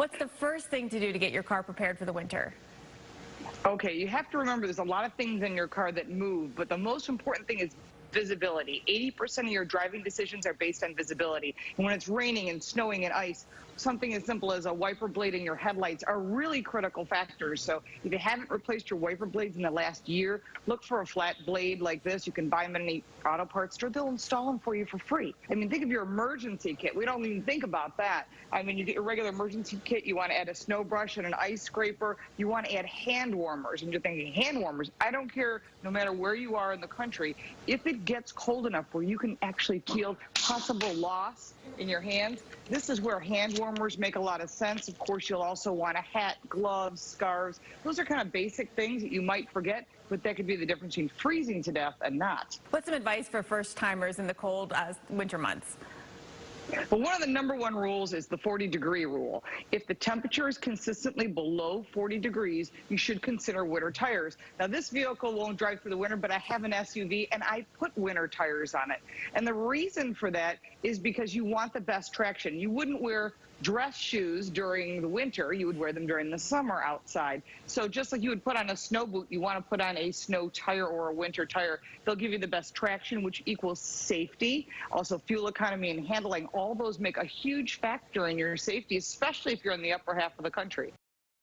What's the first thing to do to get your car prepared for the winter? Okay, you have to remember there's a lot of things in your car that move, but the most important thing is visibility. 80% of your driving decisions are based on visibility. And when it's raining and snowing and ice, something as simple as a wiper blade in your headlights are really critical factors. So if you haven't replaced your wiper blades in the last year, look for a flat blade like this. You can buy them in any auto parts store. They'll install them for you for free. I mean, think of your emergency kit. We don't even think about that. I mean, you get your regular emergency kit. You want to add a snow brush and an ice scraper. You want to add hand warmers. And you're thinking, hand warmers? I don't care, no matter where you are in the country. If it gets cold enough where you can actually feel possible loss in your hands, this is where hand warmers make a lot of sense. Of course, you'll also want a hat, gloves, scarves. Those are kind of basic things that you might forget, but that could be the difference between freezing to death and not. What's some advice for first-timers in the cold winter months? But one of the #1 rules is the 40-degree rule. If the temperature is consistently below 40 degrees, you should consider winter tires. Now, this vehicle won't drive through the winter, but I have an SUV, and I put winter tires on it. And the reason for that is because you want the best traction. You wouldn't wear dress shoes during the winter. You would wear them during the summer outside. So just like you would put on a snow boot, you want to put on a snow tire or a winter tire. They'll give you the best traction, which equals safety. Also, fuel economy and handling. All those make a huge factor in your safety, especially if you're in the upper half of the country.